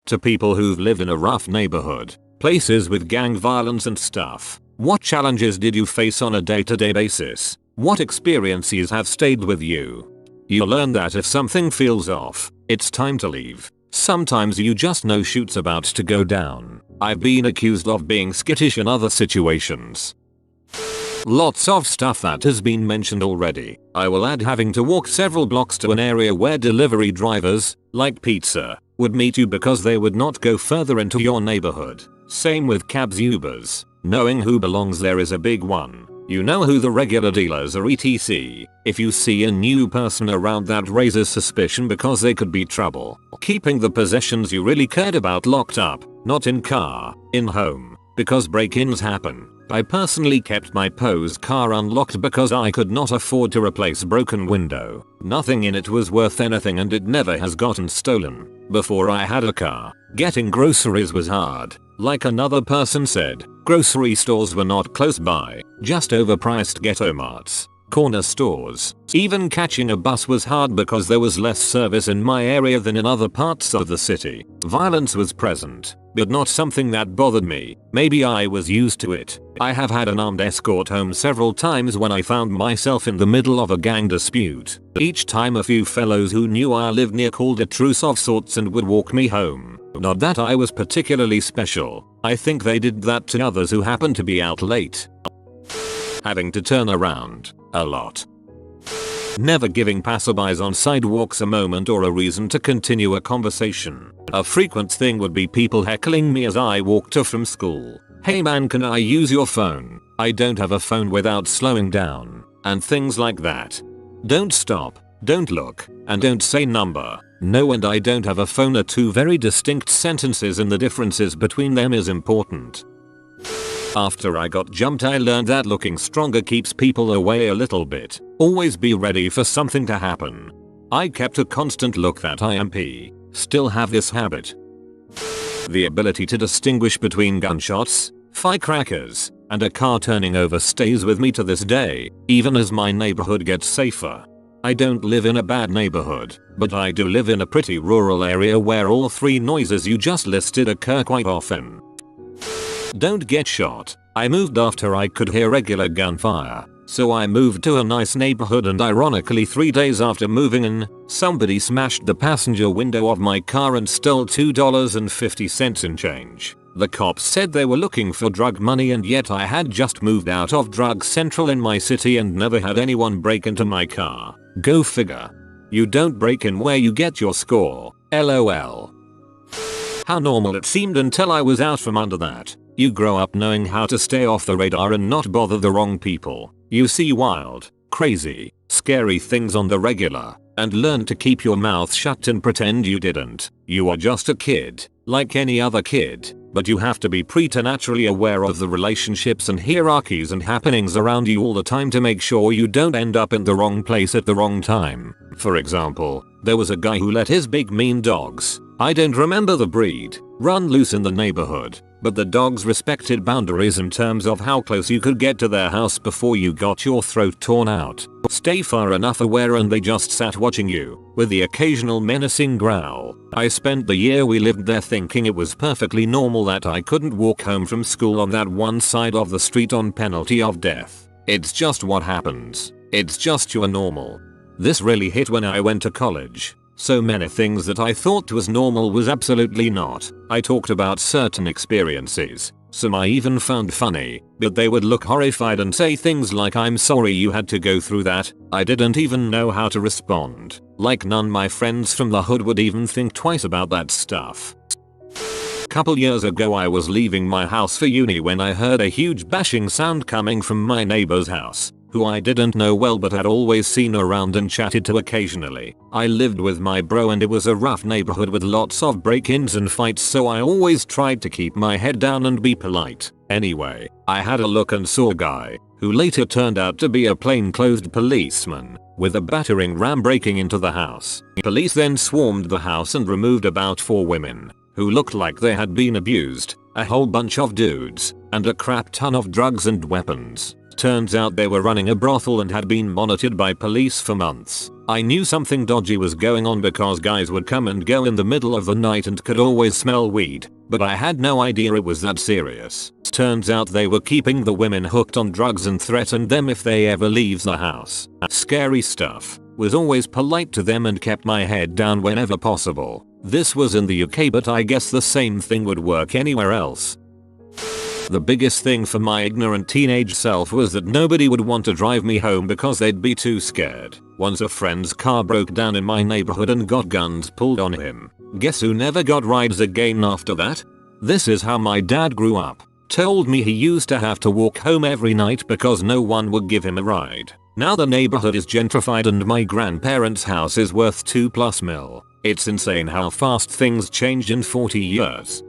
To people who've lived in a rough neighborhood, places with gang violence and stuff, what challenges did you face on a day-to-day basis? What experiences have stayed with you? You learn that if something feels off, it's time to leave. Sometimes you just know shit's about to go down. I've been accused of being skittish in other situations. Lots of stuff that has been mentioned already. I will add having to walk several blocks to an area where delivery drivers, like pizza, would meet you because they would not go further into your neighborhood. Same with cabs, Ubers. Knowing who belongs there is a big one. You know who the regular dealers are, etc. If you see a new person around, that raises suspicion because they could be trouble. Keeping the possessions you really cared about locked up, not in car, in home, because break-ins happen. I personally kept my Poe's car unlocked because I could not afford to replace broken window. Nothing in it was worth anything and it never has gotten stolen. Before I had a car, getting groceries was hard. Like another person said, grocery stores were not close by, just overpriced ghetto marts, corner stores. Even catching a bus was hard because there was less service in my area than in other parts of the city. Violence was present, but not something that bothered me. Maybe I was used to it. I have had an armed escort home several times when I found myself in the middle of a gang dispute. Each time a few fellows who knew I lived near called a truce of sorts and would walk me home. Not that I was particularly special. I think they did that to others who happened to be out late. Having to turn around a lot. Never giving passerbys on sidewalks a moment or a reason to continue a conversation. A frequent thing would be people heckling me as I walked to from school. Hey man, can I use your phone? I don't have a phone, without slowing down. And things like that. Don't stop, don't look, and don't say number. No and I don't have a phone are two very distinct sentences, and the differences between them is important. After I got jumped, I learned that looking stronger keeps people away a little bit. Always be ready for something to happen. I kept a constant look that IMP. Still have this habit. The ability to distinguish between gunshots, firecrackers, and a car turning over stays with me to this day, even as my neighborhood gets safer. I don't live in a bad neighborhood, but I do live in a pretty rural area where all three noises you just listed occur quite often. Don't get shot. I moved after I could hear regular gunfire, so I moved to a nice neighborhood, and ironically 3 days after moving in, somebody smashed the passenger window of my car and stole $2.50 in change. The cops said they were looking for drug money, and yet I had just moved out of Drug Central in my city and never had anyone break into my car. Go figure. You don't break in where you get your score. LOL. How normal it seemed until I was out from under that. You grow up knowing how to stay off the radar and not bother the wrong people. You see wild, crazy, scary things on the regular, and learn to keep your mouth shut and pretend you didn't. You are just a kid, like any other kid, but you have to be preternaturally aware of the relationships and hierarchies and happenings around you all the time to make sure you don't end up in the wrong place at the wrong time. For example, there was a guy who let his big mean dogs, I don't remember the breed, run loose in the neighborhood, but the dogs respected boundaries in terms of how close you could get to their house before you got your throat torn out. Stay far enough aware and they just sat watching you, with the occasional menacing growl. I spent the year we lived there thinking it was perfectly normal that I couldn't walk home from school on that one side of the street on penalty of death. It's just what happens. It's just your normal. This really hit when I went to college. So many things that I thought was normal was absolutely not. I talked about certain experiences, some I even found funny, but they would look horrified and say things like, "I'm sorry you had to go through that." I didn't even know how to respond. Like none my friends from the hood would even think twice about that stuff. Couple years ago I was leaving my house for uni when I heard a huge bashing sound coming from my neighbor's house, who I didn't know well but had always seen around and chatted to occasionally. I lived with my bro and it was a rough neighborhood with lots of break-ins and fights, so I always tried to keep my head down and be polite. Anyway, I had a look and saw a guy, who later turned out to be a plainclothes policeman, with a battering ram breaking into the house. Police then swarmed the house and removed about 4 women, who looked like they had been abused, a whole bunch of dudes, and a crap ton of drugs and weapons. Turns out they were running a brothel and had been monitored by police for months. I knew something dodgy was going on because guys would come and go in the middle of the night and could always smell weed, but I had no idea it was that serious. Turns out they were keeping the women hooked on drugs and threatened them if they ever leaves the house. Scary stuff. Was always polite to them and kept my head down whenever possible. This was in the UK, but I guess the same thing would work anywhere else. The biggest thing for my ignorant teenage self was that nobody would want to drive me home because they'd be too scared. Once a friend's car broke down in my neighborhood and got guns pulled on him. Guess who never got rides again after that? This is how my dad grew up. Told me he used to have to walk home every night because no one would give him a ride. Now the neighborhood is gentrified and my grandparents' house is worth 2+ mil. It's insane how fast things changed in 40 years.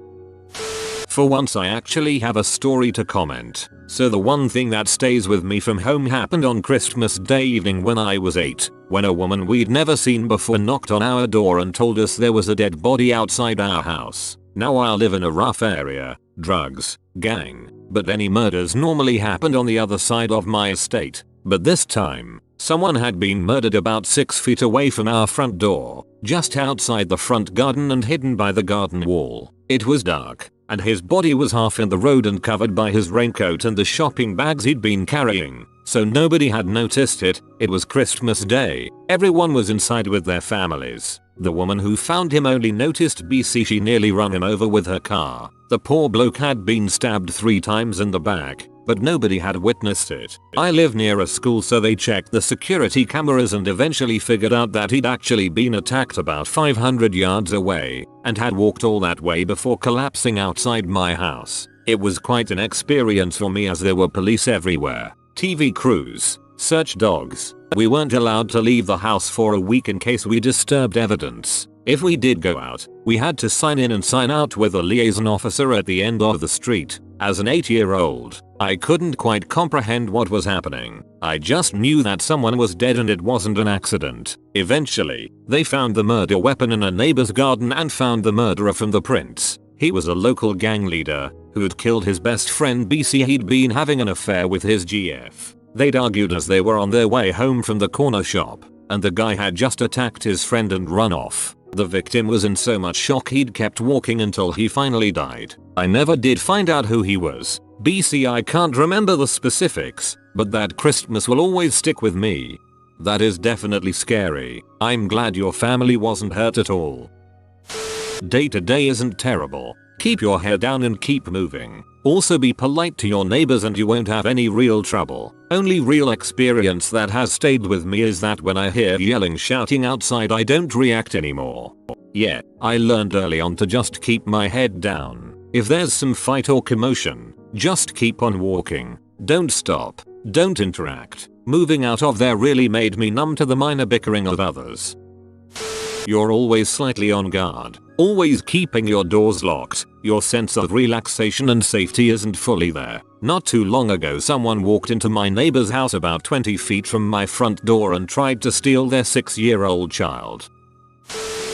For once I actually have a story to comment. So the one thing that stays with me from home happened on Christmas Day evening when I was 8, when a woman we'd never seen before knocked on our door and told us there was a dead body outside our house. Now I live in a rough area, drugs, gang, but any murders normally happened on the other side of my estate. But this time, someone had been murdered about 6 feet away from our front door, just outside the front garden and hidden by the garden wall. It was dark, and his body was half in the road and covered by his raincoat and the shopping bags he'd been carrying, so nobody had noticed it. It was Christmas Day, everyone was inside with their families. The woman who found him only noticed she nearly run him over with her car. The poor bloke had been stabbed 3 times in the back, but nobody had witnessed it. I live near a school, so they checked the security cameras and eventually figured out that he'd actually been attacked about 500 yards away and had walked all that way before collapsing outside my house. It was quite an experience for me as there were police everywhere, TV crews, search dogs. We weren't allowed to leave the house for a week in case we disturbed evidence. If we did go out, we had to sign in and sign out with a liaison officer at the end of the street. As an 8-year-old, I couldn't quite comprehend what was happening. I just knew that someone was dead and it wasn't an accident. Eventually, they found the murder weapon in a neighbor's garden and found the murderer from the prints. He was a local gang leader who'd killed his best friend. He'd been having an affair with his GF. They'd argued as they were on their way home from the corner shop, and the guy had just attacked his friend and run off. The victim was in so much shock he'd kept walking until he finally died. I never did find out who he was. I can't remember the specifics, but that Christmas will always stick with me. That is definitely scary. I'm glad your family wasn't hurt at all. Day to day isn't terrible. Keep your head down and keep moving. Also be polite to your neighbors and you won't have any real trouble. Only real experience that has stayed with me is that when I hear yelling, shouting outside, I don't react anymore. Yeah, I learned early on to just keep my head down. If there's some fight or commotion, just keep on walking. Don't stop. Don't interact. Moving out of there really made me numb to the minor bickering of others. You're always slightly on guard, always keeping your doors locked. Your sense of relaxation and safety isn't fully there. Not too long ago, someone walked into my neighbor's house about 20 feet from my front door and tried to steal their 6-year-old child.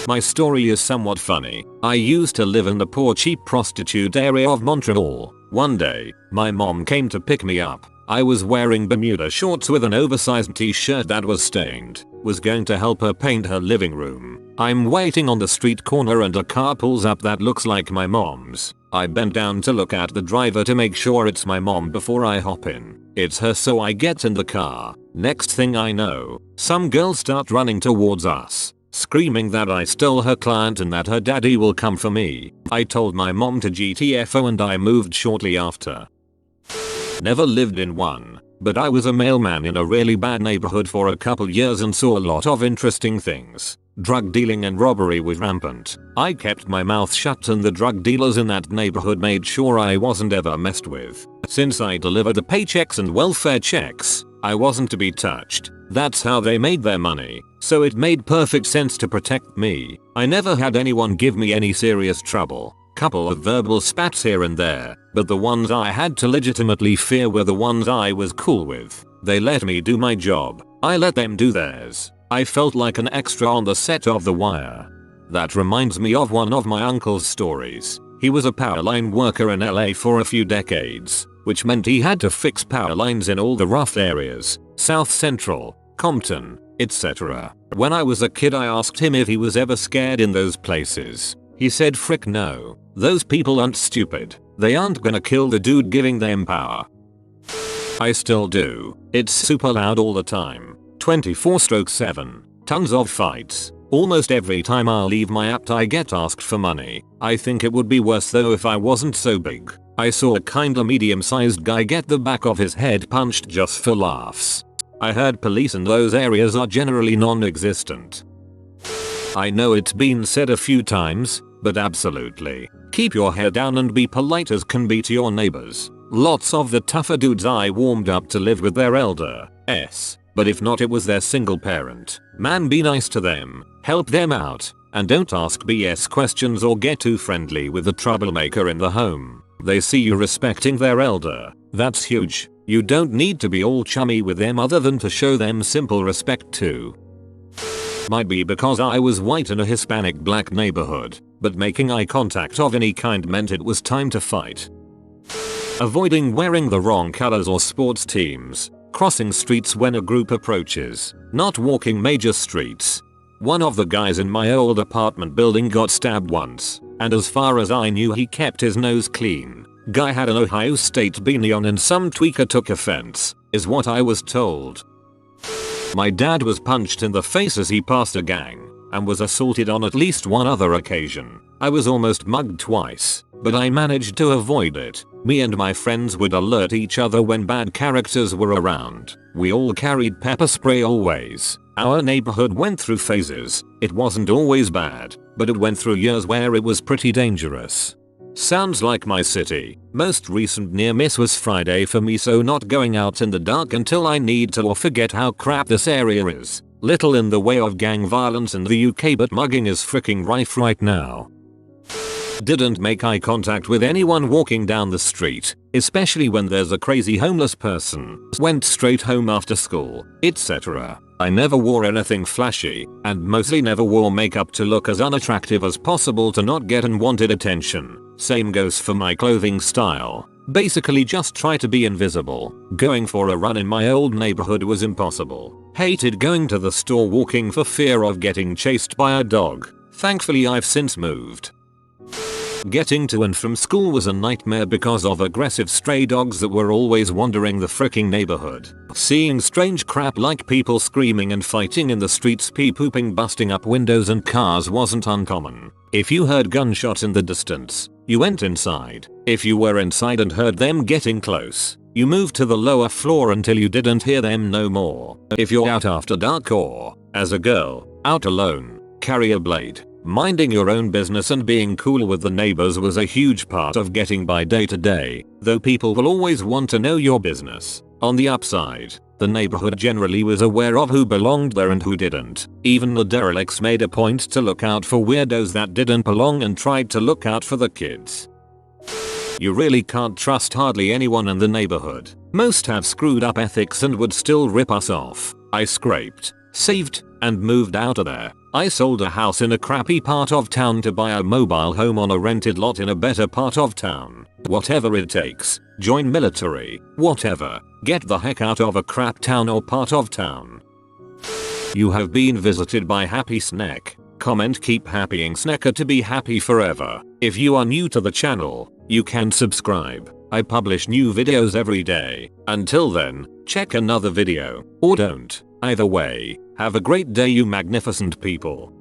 My story is somewhat funny. I used to live in the poor cheap prostitute area of Montreal. One day, my mom came to pick me up. I was wearing Bermuda shorts with an oversized t-shirt that was stained. Was going to help her paint her living room. I'm waiting on the street corner and a car pulls up that looks like my mom's. I bend down to look at the driver to make sure it's my mom before I hop in. It's her, so I get in the car. Next thing I know, some girls start running towards us, screaming that I stole her client and that her daddy will come for me. I told my mom to GTFO and I moved shortly after. Never lived in one, but I was a mailman in a really bad neighborhood for a couple years and saw a lot of interesting things. Drug dealing and robbery was rampant. I kept my mouth shut and the drug dealers in that neighborhood made sure I wasn't ever messed with. Since I delivered the paychecks and welfare checks, I wasn't to be touched. That's how they made their money, so it made perfect sense to protect me. I never had anyone give me any serious trouble. Couple of verbal spats here and there, but the ones I had to legitimately fear were the ones I was cool with. They let me do my job. I let them do theirs. I felt like an extra on the set of The Wire. That reminds me of one of my uncle's stories. He was a power line worker in LA for a few decades. which meant he had to fix power lines in all the rough areas, South Central, Compton, etc. When I was a kid I asked him if he was ever scared in those places. He said frick no, those people aren't stupid, they aren't gonna kill the dude giving them power. I still do, it's super loud all the time, 24/7, tons of fights. Almost every time I leave my app I get asked for money. I think it would be worse though if I wasn't so big. I saw a kinda medium-sized guy get the back of his head punched just for laughs. I heard police in those areas are generally non-existent. I know it's been said a few times, but absolutely. Keep your head down and be polite as can be to your neighbors. Lots of the tougher dudes I warmed up to live with their elders, but if not it was their single parent. Man, be nice to them, help them out, and don't ask BS questions or get too friendly with the troublemaker in the home. They see you respecting their elder, that's huge. You don't need to be all chummy with them other than to show them simple respect too. Might be because I was white in a Hispanic black neighborhood, but making eye contact of any kind meant it was time to fight. Avoiding wearing the wrong colors or sports teams. Crossing streets when a group approaches. Not walking major streets. One of the guys in my old apartment building got stabbed once, and as far as I knew he kept his nose clean. Guy had an Ohio State beanie on and some tweaker took offense, is what I was told. My dad was punched in the face as he passed a gang, and was assaulted on at least one other occasion. I was almost mugged twice, but I managed to avoid it. Me and my friends would alert each other when bad characters were around. We all carried pepper spray always. Our neighborhood went through phases. It wasn't always bad, but it went through years where it was pretty dangerous. Sounds like my city. Most recent near miss was Friday for me, so not going out in the dark until I need to or forget how crap this area is. Little in the way of gang violence in the UK, but mugging is freaking rife right now. Didn't make eye contact with anyone walking down the street, especially when there's a crazy homeless person. Went straight home after school, etc. I never wore anything flashy, and mostly never wore makeup to look as unattractive as possible to not get unwanted attention. Same goes for my clothing style. Basically just try to be invisible. Going for a run in my old neighborhood was impossible. Hated going to the store walking for fear of getting chased by a dog. Thankfully I've since moved. Getting to and from school was a nightmare because of aggressive stray dogs that were always wandering the fricking neighborhood. Seeing strange crap like people screaming and fighting in the streets, pee pooping, busting up windows and cars wasn't uncommon. If you heard gunshots in the distance, you went inside. If you were inside and heard them getting close, you moved to the lower floor until you didn't hear them no more. If you're out after dark or, as a girl, out alone, carry a blade. Minding your own business and being cool with the neighbors was a huge part of getting by day to day, though people will always want to know your business. On the upside, the neighborhood generally was aware of who belonged there and who didn't. Even the derelicts made a point to look out for weirdos that didn't belong and tried to look out for the kids. You really can't trust hardly anyone in the neighborhood. Most have screwed up ethics and would still rip us off. I scraped, saved, and moved out of there. I sold a house in a crappy part of town to buy a mobile home on a rented lot in a better part of town. Whatever it takes. Join military. Whatever. Get the heck out of a crap town or part of town. You have been visited by Happy Snack. Comment keep happying Snacker to be happy forever. If you are new to the channel, you can subscribe. I publish new videos every day. Until then, check another video. Or don't. Either way, have a great day you magnificent people.